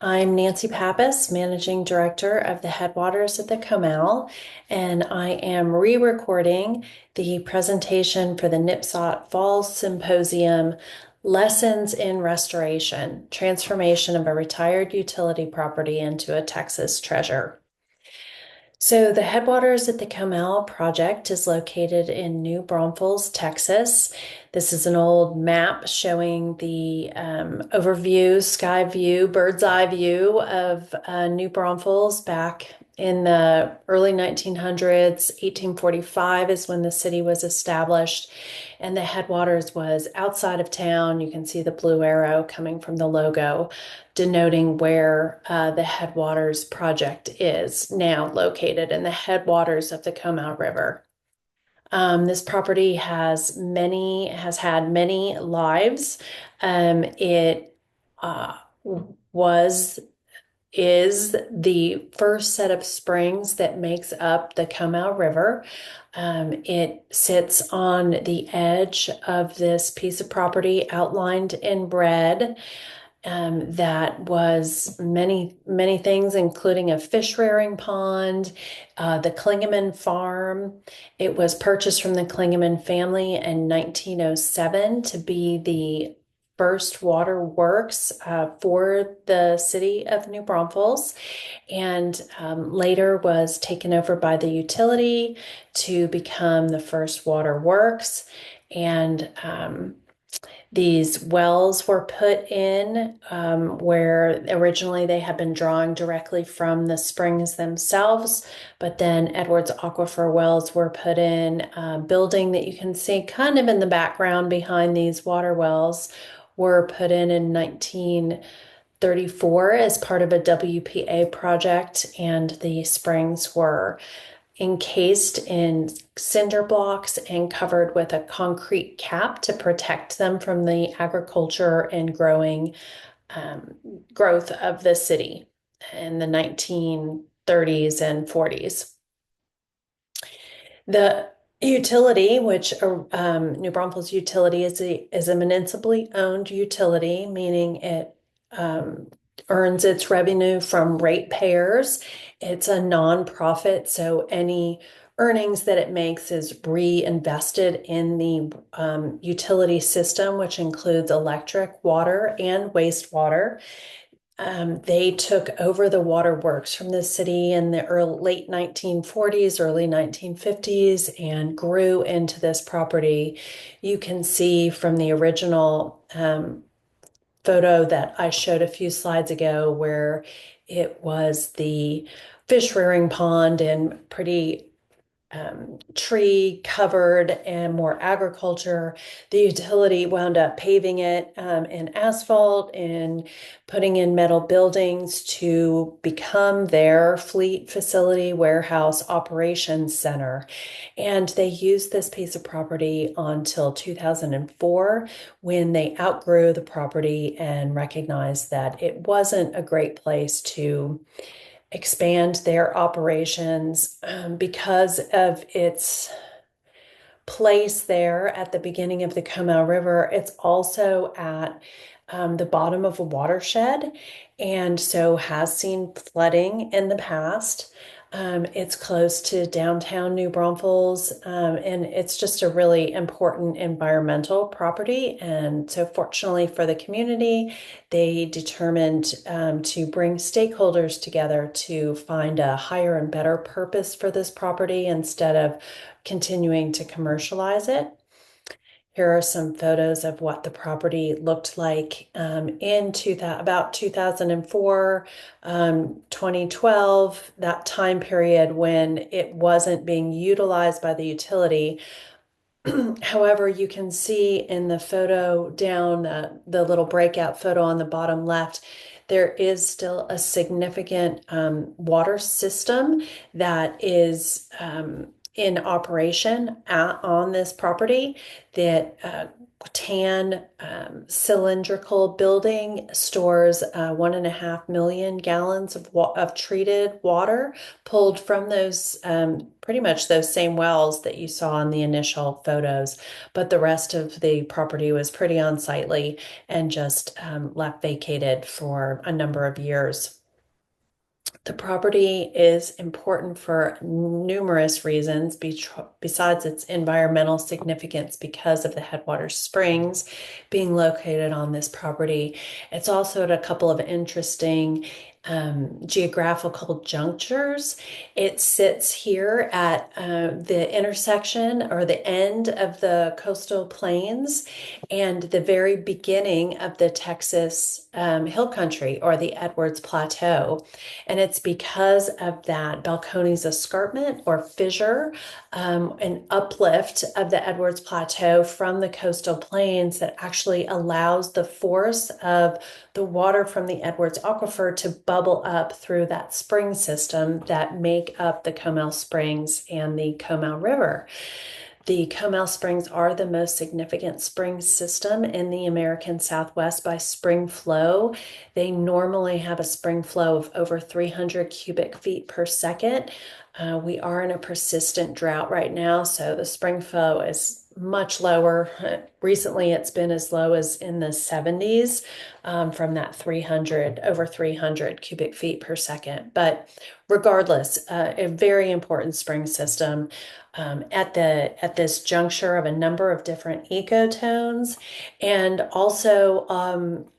I'm Nancy Pappas, Managing Director of the Headwaters at the Comal, and I am re-recording the presentation for the NIPSOT Fall Symposium, Lessons in Restoration, Transformation of a Retired Utility Property into a Texas Treasure. So the Headwaters at the Comal project is located in New Braunfels, Texas. This is an old map showing the overview, sky view, bird's eye view of New Braunfels back in the early 1900s. 1845 is when the city was established, and the Headwaters was outside of town. You can see the blue arrow coming from the logo, denoting where the Headwaters project is now located in the headwaters of the Comal River. This property has had many lives. It was is the first set of springs that makes up the Comal River. It sits on the edge of this piece of property outlined in red. That was many things, including a fish rearing pond, the Klingeman farm. It was purchased from the Klingeman family in 1907 to be the first water works for the city of New Braunfels, and later was taken over by the utility to become the first water works. And these wells were put in where originally they had been drawing directly from the springs themselves, but then Edwards Aquifer wells were put in. Building that you can see kind of in the background behind these water wells were put in 1934 as part of a WPA project, and the springs were encased in cinder blocks and covered with a concrete cap to protect them from the agriculture and growth of the city in the 1930s and 40s. The utility, which New Braunfels Utility is a municipally owned utility, meaning it earns its revenue from ratepayers. It's a nonprofit, so any earnings that it makes is reinvested in the utility system, which includes electric, water, and wastewater. They took over the waterworks from the city in the late 1940s, early 1950s, and grew into this property. You can see from the original photo that I showed a few slides ago where it was the fish rearing pond and pretty tree covered and more agriculture. The utility wound up paving it in asphalt and putting in metal buildings to become their fleet facility warehouse operations center. And they used this piece of property until 2004, when they outgrew the property and recognized that it wasn't a great place to expand their operations because of its place there at the beginning of the Comal River. It's also at the bottom of a watershed, and so has seen flooding in the past. It's close to downtown New Braunfels, and it's just a really important environmental property. And so, fortunately for the community, they determined to bring stakeholders together to find a higher and better purpose for this property instead of continuing to commercialize it. Here are some photos of what the property looked like in about 2004, 2012, that time period when it wasn't being utilized by the utility. However, you can see in the photo down, the little breakout photo on the bottom left, there is still a significant water system that is in operation on this property. That tan cylindrical building stores 1.5 million gallons of treated water pulled from those pretty much those same wells that you saw in the initial photos, but the rest of the property was pretty unsightly and just left vacated for a number of years. The property is important for numerous reasons besides its environmental significance because of the Headwaters Springs being located on this property. It's also at a couple of interesting geographical junctures. It sits here at the intersection or the end of the coastal plains and the very beginning of the Texas hill country or the Edwards Plateau. And it's because of that Balcones escarpment or fissure, an uplift of the Edwards Plateau from the coastal plains that actually allows the force of the water from the Edwards Aquifer to bubble up through that spring system that make up the Comal Springs and the Comal River. The Comal Springs are the most significant spring system in the American Southwest by spring flow. They normally have a spring flow of over 300 cubic feet per second. We are in a persistent drought right now, so the spring flow is much lower. Recently, it's been as low as in the 70s from that over 300 cubic feet per second. But regardless, a very important spring system at this juncture of a number of different ecotones, and also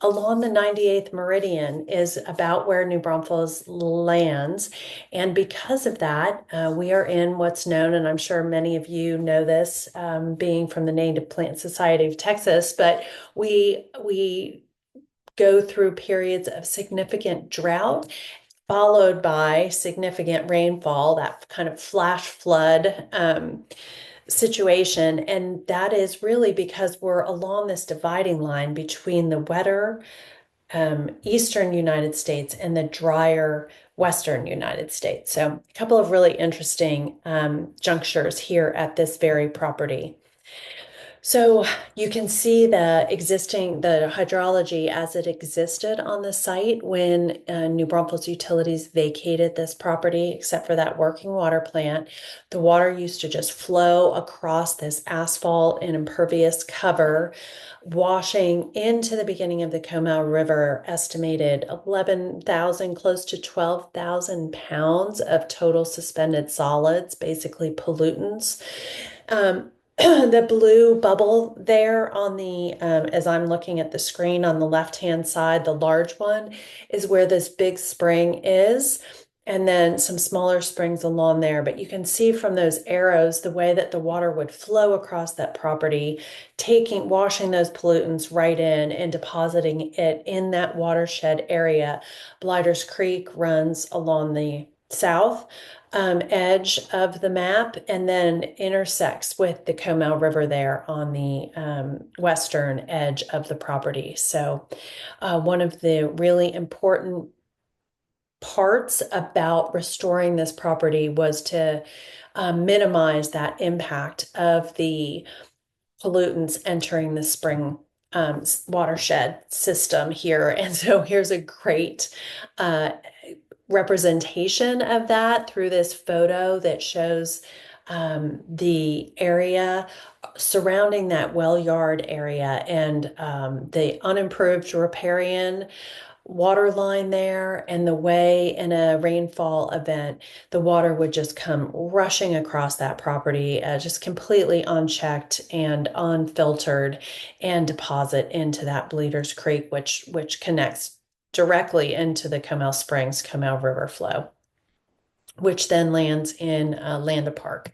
along the 98th meridian is about where New Braunfels lands. And because of that, we are in what's known, and I'm sure many of you know this, being from the Native Plant Society of Texas, but we go through periods of significant drought followed by significant rainfall, that kind of flash flood situation. And that is really because we're along this dividing line between the wetter eastern United States and the drier western United States. So a couple of really interesting junctures here at this very property. So you can see the hydrology as it existed on the site when New Braunfels Utilities vacated this property, except for that working water plant. The water used to just flow across this asphalt and impervious cover, washing into the beginning of the Comal River, estimated 11,000, close to 12,000 pounds of total suspended solids, basically pollutants. The blue bubble there on the, as I'm looking at the screen on the left-hand side, the large one is where this big spring is, and then some smaller springs along there. But you can see from those arrows the way that the water would flow across that property, washing those pollutants right in and depositing it in that watershed area. Blighters Creek runs along the south edge of the map and then intersects with the Comal River there on the western edge of the property. So one of the really important parts about restoring this property was to minimize that impact of the pollutants entering the spring watershed system here. And so here's a great representation of that through this photo that shows the area surrounding that well yard area and the unimproved riparian water line there, and the way in a rainfall event the water would just come rushing across that property just completely unchecked and unfiltered and deposit into that Blighters Creek, which connects directly into the Comal Springs Comal River flow, which then lands in Landa Park.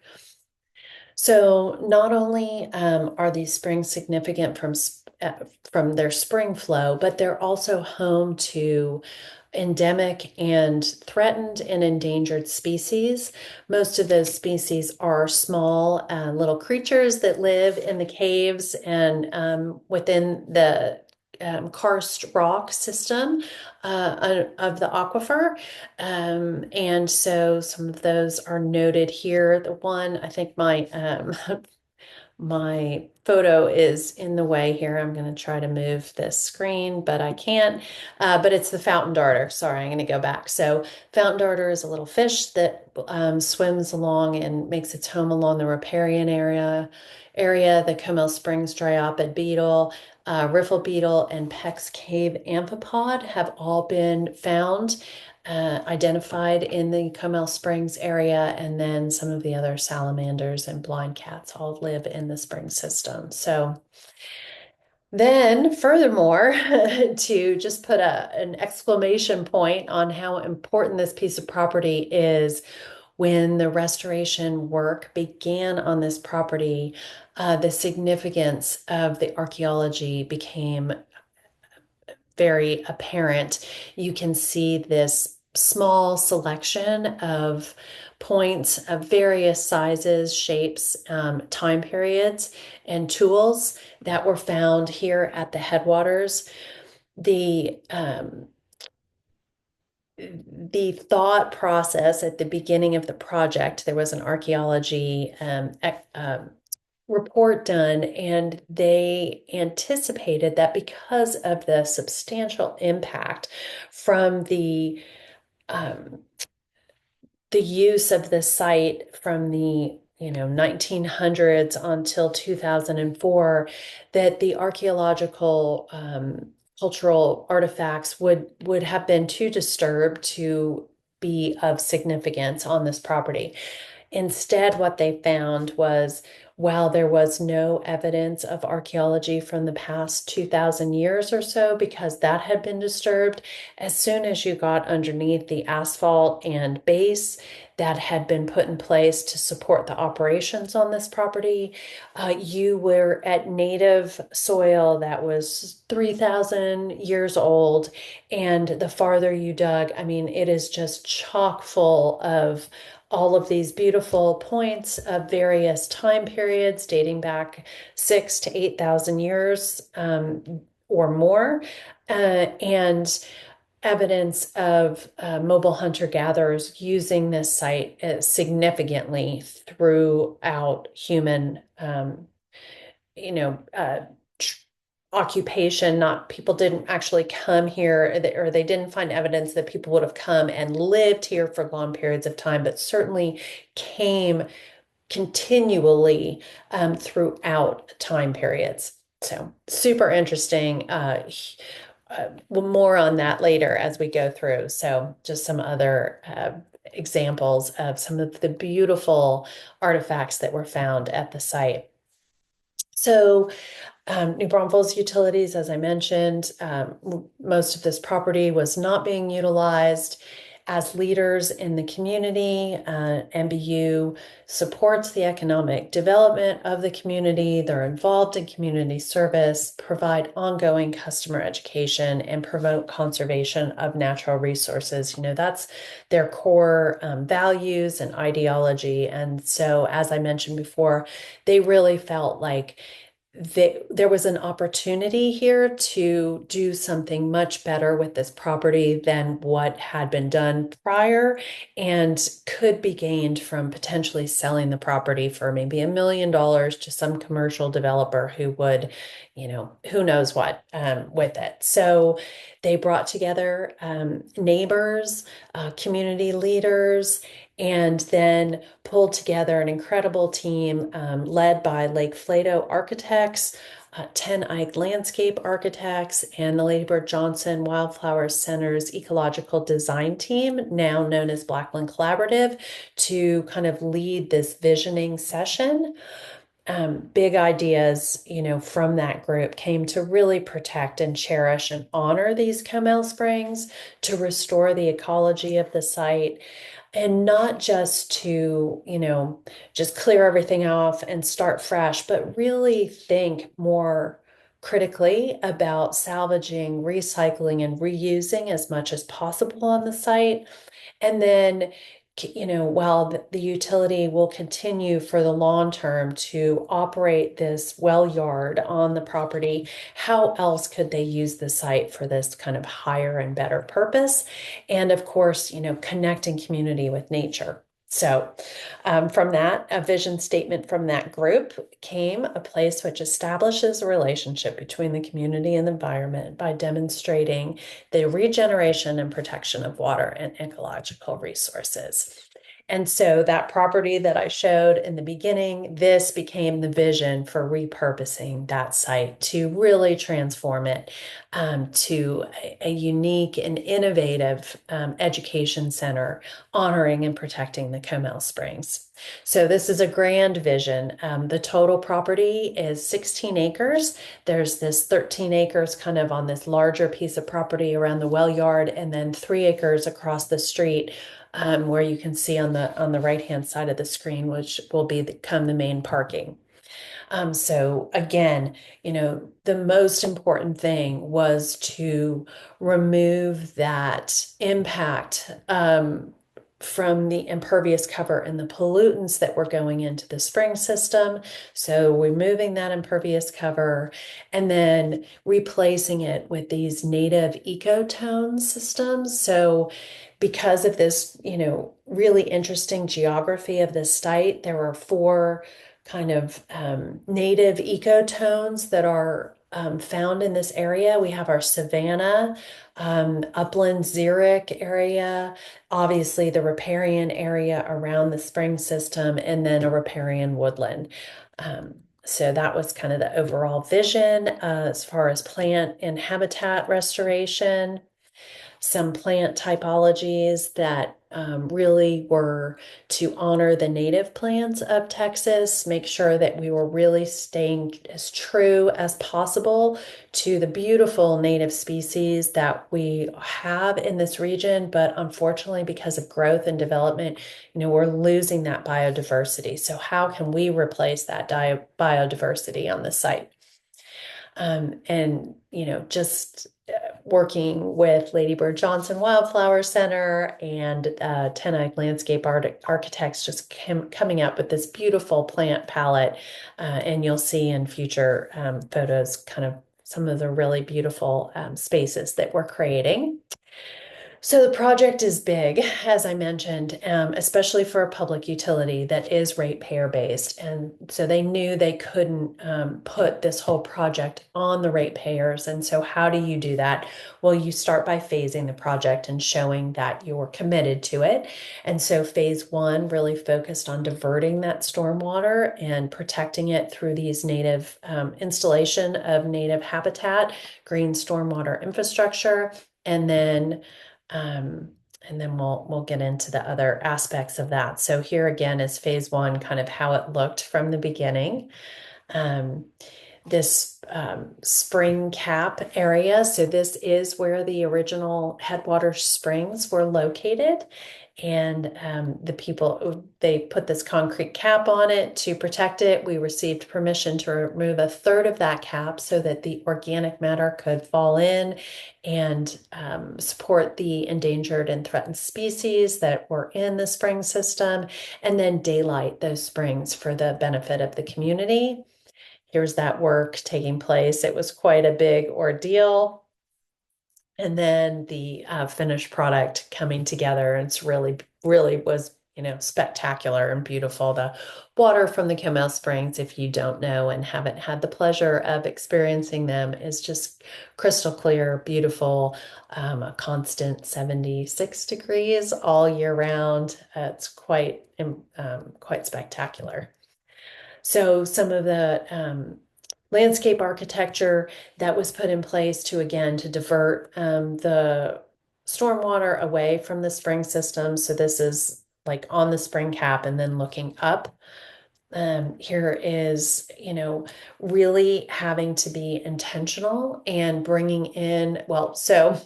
So not only are these springs significant from their spring flow, but they're also home to endemic and threatened and endangered species. Most of those species are small little creatures that live in the caves and within the karst rock system of the aquifer. And so some of those are noted here. The one, I think my photo is in the way here. I'm going to try to move this screen, but I can't. But it's the fountain darter. Sorry, I'm going to go back. So fountain darter is a little fish that swims along and makes its home along the riparian area. The Comal Springs dryopid beetle, riffle beetle, and Peck's cave amphipod have all been found, identified in the Comal Springs area, and then some of the other salamanders and blind cats all live in the spring system. So then, furthermore, to just put an exclamation point on how important this piece of property is, when the restoration work began on this property, the significance of the archaeology became very apparent. You can see this small selection of points of various sizes, shapes, time periods, and tools that were found here at the Headwaters. The thought process at the beginning of the project, there was an archaeology report done, and they anticipated that because of the substantial impact from um, the use of the site from the 1900s until 2004, that the archaeological cultural artifacts would have been too disturbed to be of significance on this property. Instead, what they found was, while there was no evidence of archaeology from the past 2,000 years or so, because that had been disturbed, as soon as you got underneath the asphalt and base that had been put in place to support the operations on this property, you were at native soil that was 3,000 years old. And the farther you dug, I mean, it is just chock full of all of these beautiful points of various time periods dating back 6 to 8,000 years or more, and evidence of mobile hunter-gatherers using this site significantly throughout human, you know, occupation. Not people didn't actually come here, or they didn't find evidence that people would have come and lived here for long periods of time, but certainly came continually throughout time periods. So super interesting. More on that later as we go through. So just some other examples of some of the beautiful artifacts that were found at the site. So New Braunfels Utilities, as I mentioned, most of this property was not being utilized. As leaders in the community, MBU supports the economic development of the community. They're involved in community service, provide ongoing customer education, and promote conservation of natural resources. That's their core values and ideology. And so, as I mentioned before, they really felt like there was an opportunity here to do something much better with this property than what had been done prior, and could be gained from potentially selling the property for maybe $1 million to some commercial developer who would, who knows what with it. So they brought together neighbors, community leaders, and then pulled together an incredible team led by Lake Flato architects, Ten Eyck landscape architects, and the Lady Bird Johnson Wildflower Center's ecological design team, now known as Blackland Collaborative, to kind of lead this visioning session. Big ideas, from that group came to really protect and cherish and honor these Comal Springs, to restore the ecology of the site, and not just to, just clear everything off and start fresh, but really think more critically about salvaging, recycling, and reusing as much as possible on the site. And then while the utility will continue for the long term to operate this well yard on the property, how else could they use the site for this kind of higher and better purpose? And of course, connecting community with nature. So, from that, a vision statement from that group came a place which establishes a relationship between the community and the environment by demonstrating the regeneration and protection of water and ecological resources. And so that property that I showed in the beginning, this became the vision for repurposing that site to really transform it to a unique and innovative education center honoring and protecting the Comal Springs. So this is a grand vision. The total property is 16 acres. There's this 13 acres kind of on this larger piece of property around the well yard, and then 3 acres across the street where you can see on the right-hand side of the screen, which will become the main parking. So again, the most important thing was to remove that impact from the impervious cover and the pollutants that were going into the spring system. So removing that impervious cover and then replacing it with these native ecotone systems. So because of this, really interesting geography of this site, there are 4 kind of native ecotones that are found in this area. We have our savanna, upland xeric area, obviously the riparian area around the spring system, and then a riparian woodland. So that was kind of the overall vision as far as plant and habitat restoration. Some plant typologies that really were to honor the native plants of Texas, make sure that we were really staying as true as possible to the beautiful native species that we have in this region. But unfortunately, because of growth and development, we're losing that biodiversity. So how can we replace that biodiversity on the site? And just working with Lady Bird Johnson Wildflower Center and Tenai Landscape Architects, just coming up with this beautiful plant palette. And you'll see in future photos kind of some of the really beautiful spaces that we're creating. So the project is big, as I mentioned, especially for a public utility that is ratepayer based. And so they knew they couldn't put this whole project on the ratepayers. And so how do you do that? Well, you start by phasing the project and showing that you're committed to it. And so phase 1 really focused on diverting that stormwater and protecting it through these native installation of native habitat, green stormwater infrastructure, and then we'll get into the other aspects of that. So here again is phase 1, kind of how it looked from the beginning. This spring cap area. So this is where the original Headwaters springs were located. And the people, they put this concrete cap on it to protect it. We received permission to remove 1/3 of that cap so that the organic matter could fall in and support the endangered and threatened species that were in the spring system, and then daylight those springs for the benefit of the community. Here's that work taking place. It was quite a big ordeal. And then the finished product coming together. It's really, really was, spectacular and beautiful. The water from the Comal Springs, if you don't know and haven't had the pleasure of experiencing them, is just crystal clear, beautiful, a constant 76 degrees all year round. It's quite spectacular. So some of the landscape architecture that was put in place to, again, to divert the stormwater away from the spring system. So this is like on the spring cap and then looking up. Here is, really having to be intentional and bringing in, well, so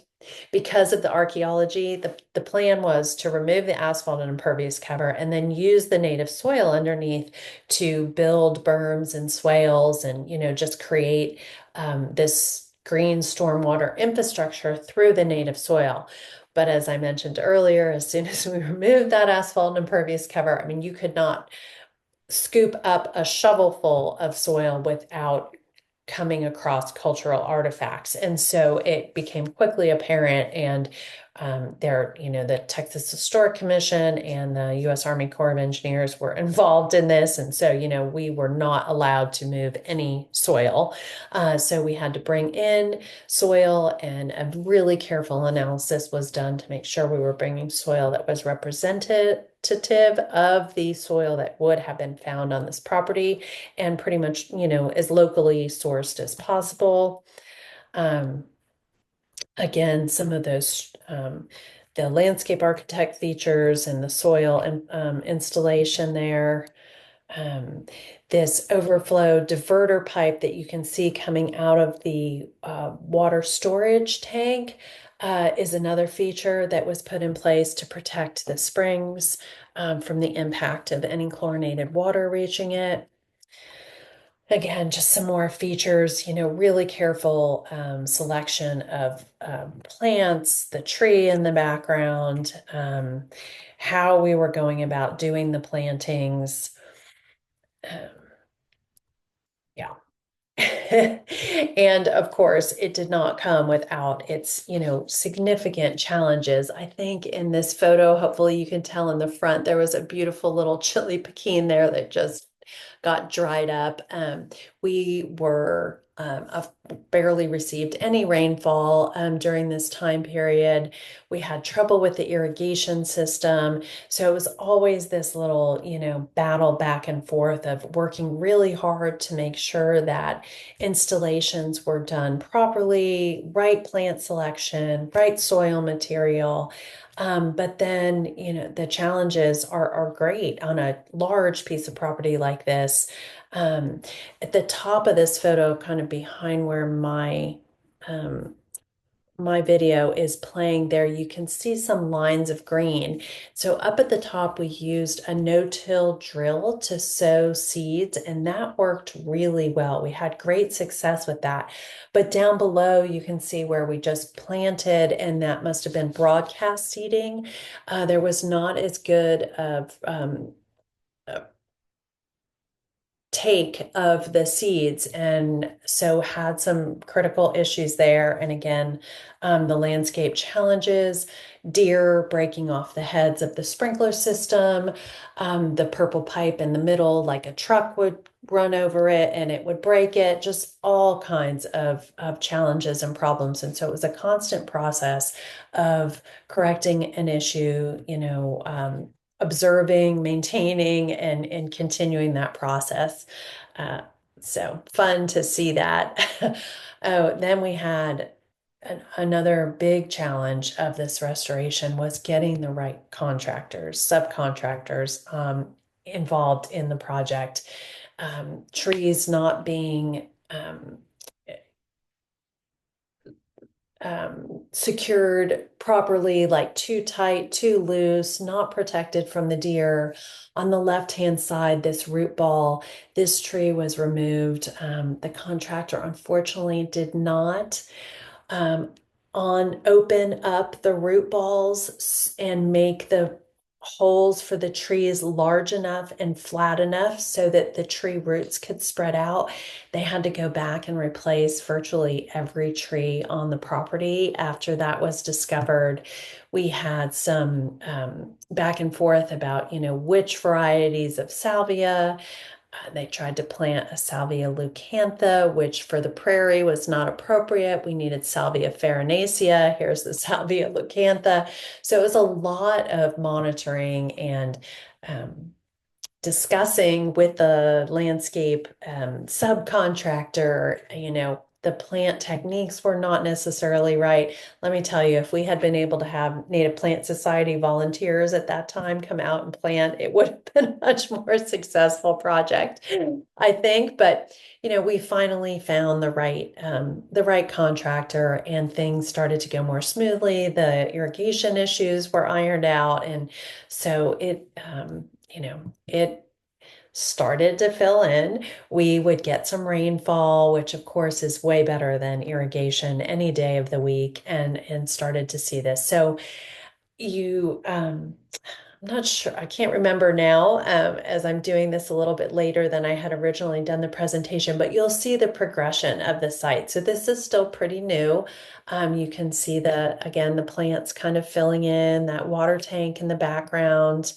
because of the archaeology, the plan was to remove the asphalt and impervious cover and then use the native soil underneath to build berms and swales and, just create this green stormwater infrastructure through the native soil. But as I mentioned earlier, as soon as we removed that asphalt and impervious cover, I mean, you could not scoop up a shovelful of soil without coming across cultural artifacts. And so it became quickly apparent. And the Texas Historic Commission and the U.S. Army Corps of Engineers were involved in this. And so, we were not allowed to move any soil. So we had to bring in soil, and a really careful analysis was done to make sure we were bringing soil that was representative of the soil that would have been found on this property, and pretty much, as locally sourced as possible. Um, Again, some of those, the landscape architect features and the soil and installation there. Um, this overflow diverter pipe that you can see coming out of the water storage tank is another feature that was put in place to protect the springs from the impact of any chlorinated water reaching it. Again, just some more features, really careful selection of plants, the tree in the background, how we were going about doing the plantings. Um, yeah. And of course, it did not come without its, significant challenges. I think in this photo, hopefully you can tell in the front, there was a beautiful little chili pekin there that just got dried up. We were barely received any rainfall during this time period. We had trouble with the irrigation system. So it was always this little, battle back and forth of working really hard to make sure that installations were done properly, right plant selection, right soil material. But then, the challenges are great on a large piece of property like this. At the top of this photo, kind of behind where um, my video is playing there, you can see some lines of green. So up at the top, we used a no-till drill to sow seeds, and that worked really well. We had great success with that. But down below, you can see where we just planted, and that must have been broadcast seeding. There was not as good of take of the seeds, and so had some critical issues there. And again, the landscape challenges, deer breaking off the heads of the sprinkler system, the purple pipe in the middle, like a truck would run over it and it would break it, just all kinds of challenges and problems. And so it was a constant process of correcting an issue, observing, maintaining, and continuing that process. Uh, so fun to see that. Oh, then we had another big challenge of this restoration was getting the right contractors, subcontractors involved in the project. Trees not being secured properly, like too tight, too loose, not protected from the deer. On the left-hand side, this root ball, this tree was removed. The contractor unfortunately did not um, open up the root balls and make the holes for the trees large enough and flat enough so that the tree roots could spread out. They had to go back and replace virtually every tree on the property after that was discovered. We had some back and forth about, which varieties of salvia. They tried to plant a Salvia leucantha, which for the prairie was not appropriate. We needed Salvia farinacea. Here's the Salvia leucantha. So it was a lot of monitoring and um, discussing with the landscape subcontractor, the plant techniques were not necessarily right. Let me tell you, if we had been able to have Native Plant Society volunteers at that time come out and plant, it would have been a much more successful project, I think. But we finally found the right contractor, and things started to go more smoothly. The irrigation issues were ironed out, and so it started to fill in. We would get some rainfall, which of course is way better than irrigation any day of the week, and started to see this. So you I'm not sure, I can't remember now, as I'm doing this a little bit later than I had originally done the presentation, but you'll see the progression of the site. So this is still pretty new. You can see again, the plants kind of filling in, that water tank in the background.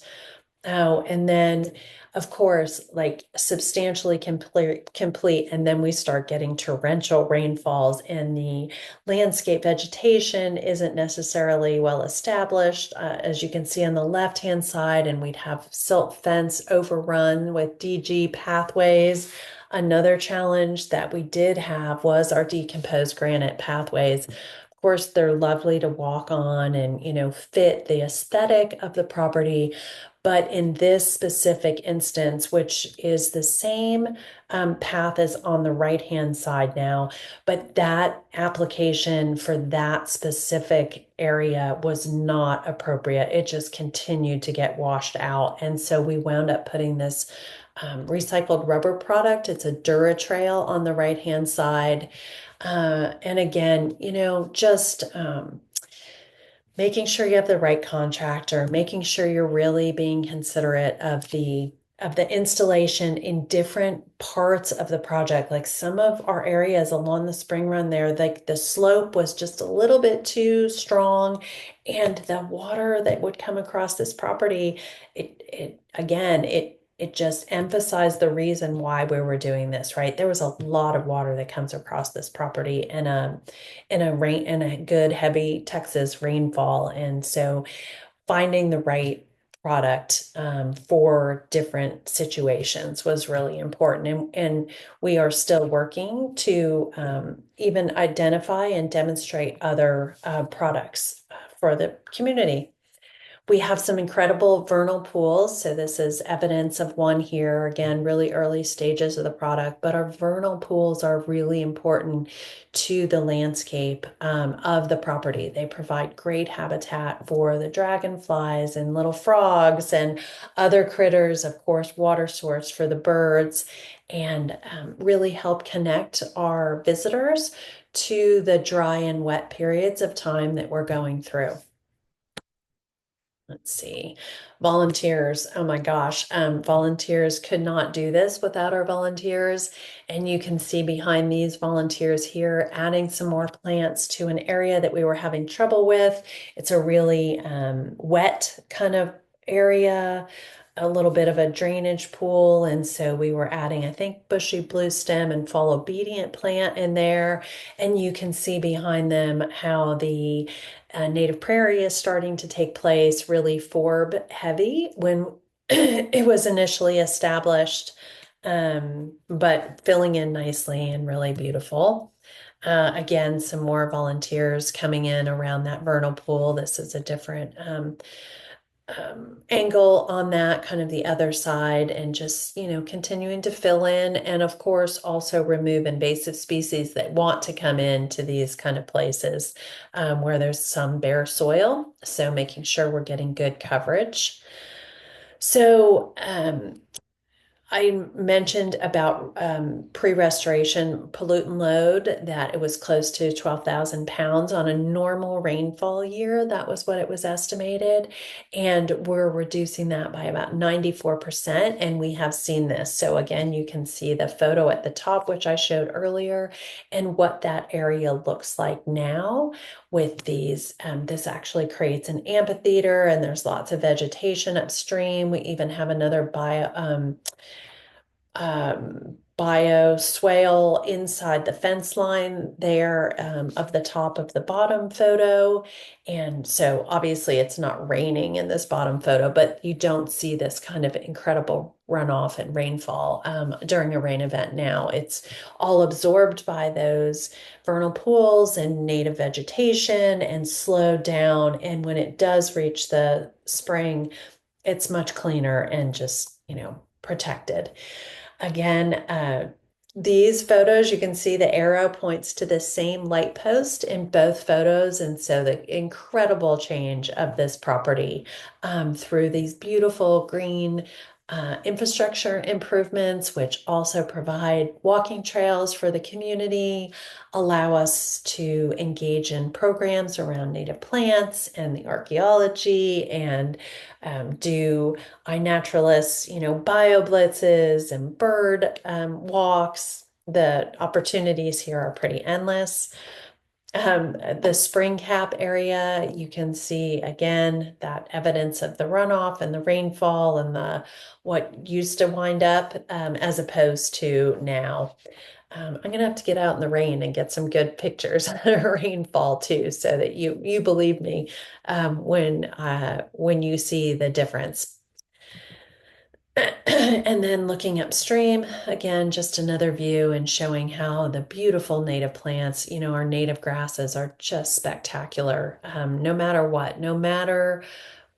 Oh, and then of course, like substantially complete, and then we start getting torrential rainfalls, and the landscape vegetation isn't necessarily well established, as you can see on the left-hand side, and we'd have silt fence overrun with DG pathways. Another challenge that we did have was our decomposed granite pathways. Of course, they're lovely to walk on and, fit the aesthetic of the property. But in this specific instance, which is the same path as on the right-hand side now, but that application for that specific area was not appropriate. It just continued to get washed out. And so we wound up putting this recycled rubber product. It's a DuraTrail on the right-hand side. And again, just making sure you have the right contractor, making sure you're really being considerate of the installation in different parts of the project. Like some of our areas along the spring run there, like the slope was just a little bit too strong, and the water that would come across this property, it just emphasized the reason why we were doing this, right? There was a lot of water that comes across this property, and in a good heavy Texas rainfall. And so finding the right product for different situations was really important. And we are still working to even identify and demonstrate other products for the community. We have some incredible vernal pools. So this is evidence of one here. Again, really early stages of the product, but our vernal pools are really important to the landscape of the property. They provide great habitat for the dragonflies and little frogs and other critters, of course, water source for the birds, and really help connect our visitors to the dry and wet periods of time that we're going through. Let's see. Volunteers. Oh my gosh. Volunteers could not do this without our volunteers. And you can see behind these volunteers here, adding some more plants to an area that we were having trouble with. It's a really wet kind of area, a little bit of a drainage pool. And so we were adding, I think, bushy blue stem and fall obedient plant in there. And you can see behind them how the native prairie is starting to take place, really forb heavy when it was initially established, but filling in nicely and really beautiful. Again, some more volunteers coming in around that vernal pool. This is a different angle on that, kind of the other side, and just, continuing to fill in, and of course also remove invasive species that want to come into these kind of places where there's some bare soil. So making sure we're getting good coverage. So I mentioned about pre-restoration pollutant load, that it was close to 12,000 pounds on a normal rainfall year. That was what it was estimated. And we're reducing that by about 94%. And we have seen this. So again, you can see the photo at the top, which I showed earlier, and what that area looks like now with these. This actually creates an amphitheater, and there's lots of vegetation upstream. We even have another bio swale inside the fence line there, of the top of the bottom photo. And so obviously it's not raining in this bottom photo, but you don't see this kind of incredible runoff and rainfall during a rain event now. It's all absorbed by those vernal pools and native vegetation and slowed down. And when it does reach the spring, it's much cleaner and just, protected. Again, these photos, you can see the arrow points to the same light post in both photos. And so the incredible change of this property through these beautiful green infrastructure improvements, which also provide walking trails for the community, allow us to engage in programs around native plants and the archaeology, and do iNaturalist, bio blitzes and bird walks. The opportunities here are pretty endless. The spring cap area, you can see again that evidence of the runoff and the rainfall and the what used to wind up as opposed to now. I'm gonna have to get out in the rain and get some good pictures of rainfall too, so that you believe me when you see the difference. And then looking upstream, again, just another view and showing how the beautiful native plants, our native grasses are just spectacular. No matter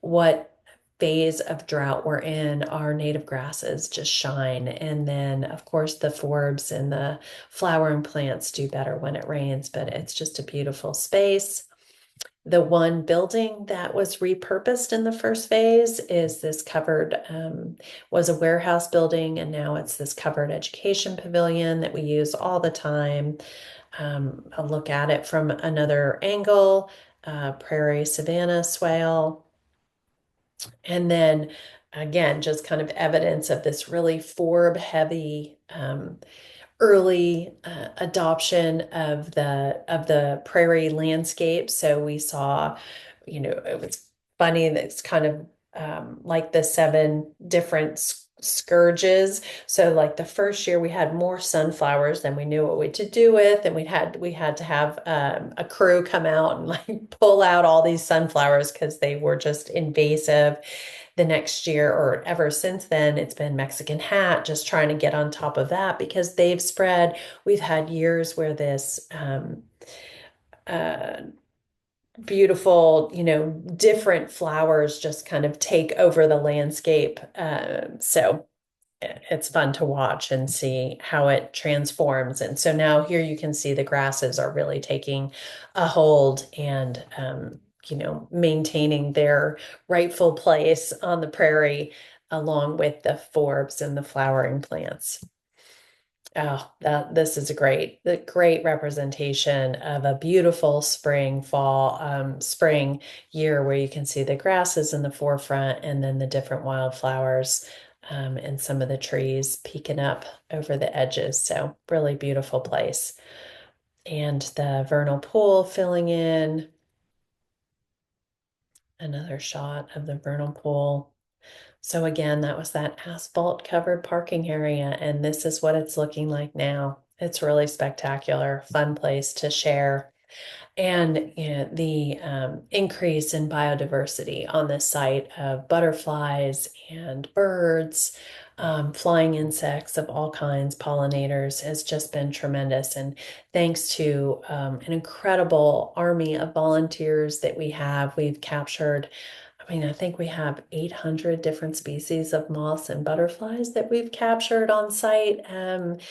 what phase of drought we're in, our native grasses just shine. And then, of course, the forbs and the flowering plants do better when it rains, but it's just a beautiful space. The one building that was repurposed in the first phase is this was a warehouse building, and now it's this covered education pavilion that we use all the time. I'll look at it from another angle, prairie savanna swale. And then again, just kind of evidence of this really forb heavy early adoption of the prairie landscape. So we saw, it was funny that it's kind of like the seven different scourges. So like the first year we had more sunflowers than we knew what to do with, and we had to have a crew come out and like pull out all these sunflowers because they were just invasive. The next year or ever since then, it's been Mexican hat, just trying to get on top of that because they've spread. We've had years where this uh, beautiful, different flowers just kind of take over the landscape. So it's fun to watch and see how it transforms. And so now here you can see the grasses are really taking a hold and, maintaining their rightful place on the prairie along with the forbs and the flowering plants. Oh, this is the great representation of a beautiful spring year where you can see the grasses in the forefront and then the different wildflowers and some of the trees peeking up over the edges. So really beautiful place. And the vernal pool filling in. Another shot of the vernal pool. So again, that was that asphalt covered parking area, and this is what it's looking like now. It's really spectacular, fun place to share. And the increase in biodiversity on this site of butterflies and birds, flying insects of all kinds, pollinators, has just been tremendous. And thanks to an incredible army of volunteers that we've captured. I mean, I think we have 800 different species of moths and butterflies that we've captured on site. And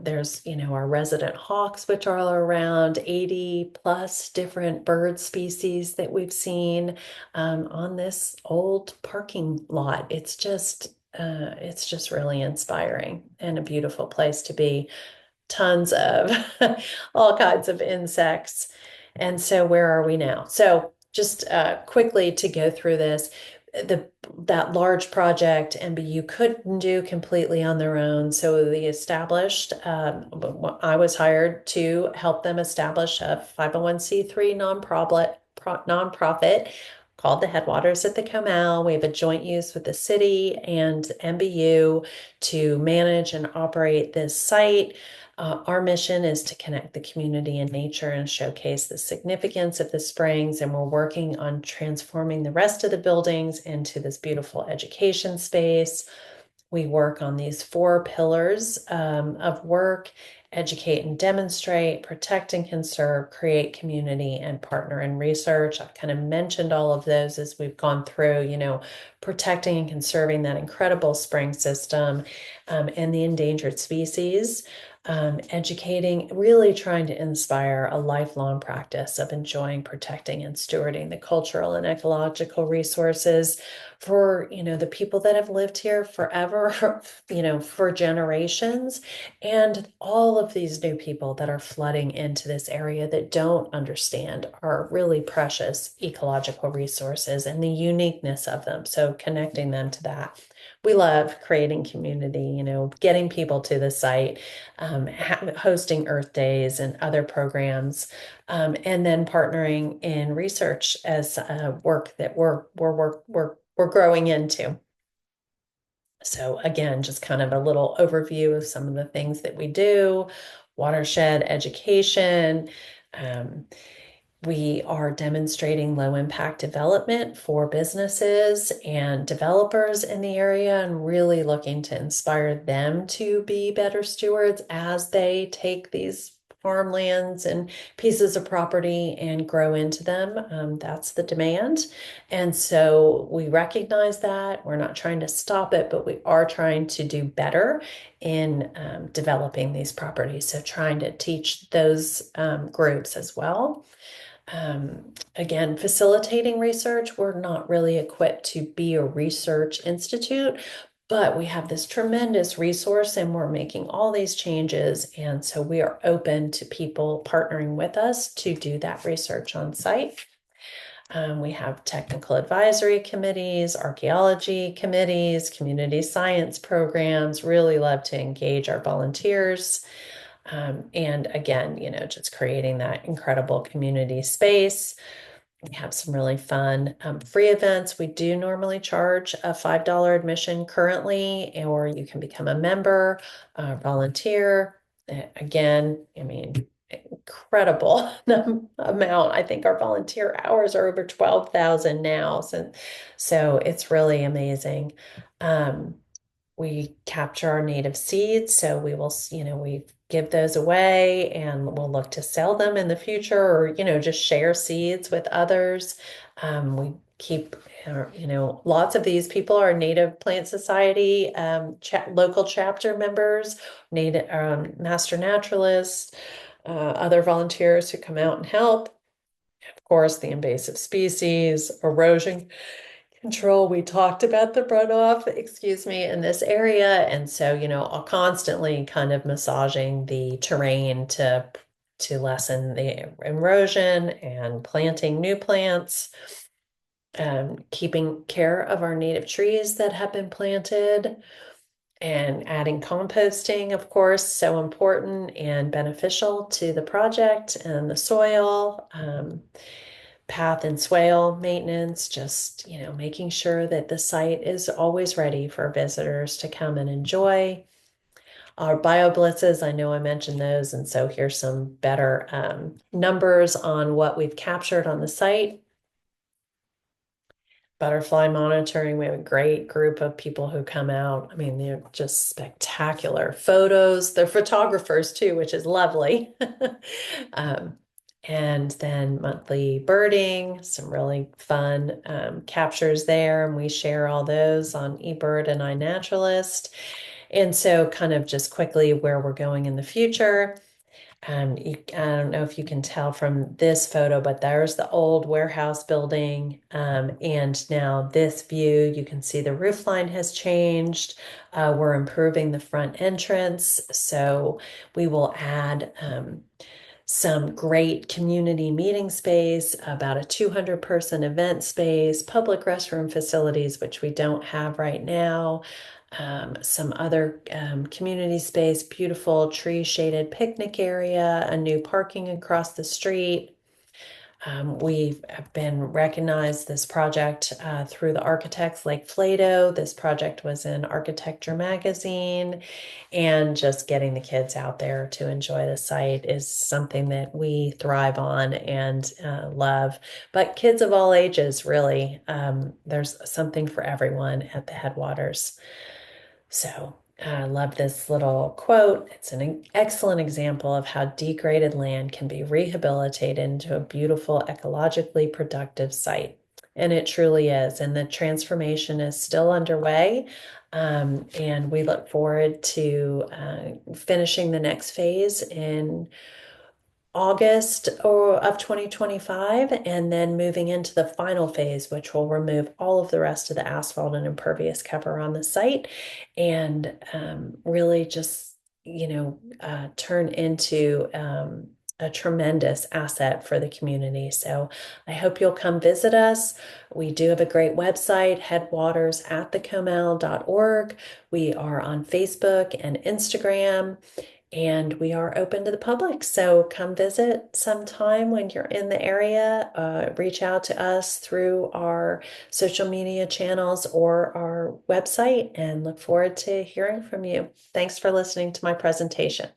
there's, our resident hawks, which are all around 80 plus different bird species that we've seen on this old parking lot. It's just really inspiring and a beautiful place to be. Tons of all kinds of insects. And so where are we now? So just quickly to go through this, that large project MBU couldn't do completely on their own. So they established, I was hired to help them establish a 501c3 nonprofit called the Headwaters at the Comal. We have a joint use with the city and MBU to manage and operate this site. Our mission is to connect the community and nature and showcase the significance of the springs, and we're working on transforming the rest of the buildings into this beautiful education space. We work on these 4 pillars of work, educate and demonstrate, protect and conserve, create community, and partner in research. I've kind of mentioned all of those as we've gone through, protecting and conserving that incredible spring system, and the endangered species. Educating, really trying to inspire a lifelong practice of enjoying, protecting, and stewarding the cultural and ecological resources for, the people that have lived here forever, for generations, and all of these new people that are flooding into this area that don't understand our really precious ecological resources and the uniqueness of them. So connecting them to that. We love creating community, getting people to the site, hosting Earth Days and other programs, and then partnering in research as work that we're growing into. So again, just kind of a little overview of some of the things that we do: watershed education. Um, we are demonstrating low impact development for businesses and developers in the area, and really looking to inspire them to be better stewards as they take these farmlands and pieces of property and grow into them. That's the demand. And so we recognize that. We're not trying to stop it, but we are trying to do better in developing these properties. So trying to teach those groups as well. Again, facilitating research. We're not really equipped to be a research institute, but we have this tremendous resource and we're making all these changes. And so we are open to people partnering with us to do that research on site. We have technical advisory committees, archaeology committees, community science programs. Really love to engage our volunteers. And again, just creating that incredible community space. We have some really fun free events. We do normally charge a $5 admission currently, or you can become a member, volunteer. Again, I mean, incredible amount. I think our volunteer hours are over 12,000 now. So it's really amazing. Um, we capture our native seeds, so we will, we give those away and we'll look to sell them in the future, or, just share seeds with others. We keep, lots of these people are Native Plant Society, local chapter members, native, master naturalists, other volunteers who come out and help. Of course, the invasive species, erosion control. We talked about the runoff, in this area. And so, constantly kind of massaging the terrain to lessen the erosion and planting new plants, keeping care of our native trees that have been planted, and adding composting, of course, so important and beneficial to the project and the soil. Path and swale maintenance, just, making sure that the site is always ready for visitors to come and enjoy. Our bio blitzes, I know I mentioned those, and so here's some better numbers on what we've captured on the site. Butterfly monitoring, we have a great group of people who come out. I mean, they're just spectacular photos. They're photographers too, which is lovely. um, and then monthly birding, some really fun captures there, and we share all those on eBird and iNaturalist. And so kind of just quickly where we're going in the future. I don't know if you can tell from this photo, but there's the old warehouse building. And now this view, you can see the roof line has changed. We're improving the front entrance. So we will add some great community meeting space, about a 200-person event space, public restroom facilities, which we don't have right now. Some other community space, beautiful tree shaded picnic area, a new parking across the street. We've been recognized this project through the architects like Flato. This project was in Architecture Magazine, and just getting the kids out there to enjoy the site is something that we thrive on and love. But kids of all ages, really, there's something for everyone at the Headwaters. So I love this little quote. It's an excellent example of how degraded land can be rehabilitated into a beautiful, ecologically productive site. And it truly is. And the transformation is still underway. And we look forward to finishing the next phase in August of 2025, and then moving into the final phase, which will remove all of the rest of the asphalt and impervious cover on the site and really just, turn into a tremendous asset for the community. So I hope you'll come visit us. We do have a great website, Headwaters at thecomal.org. We are on Facebook and Instagram, and we are open to the public. So come visit sometime when you're in the area. Reach out to us through our social media channels or our website, and look forward to hearing from you. Thanks for listening to my presentation.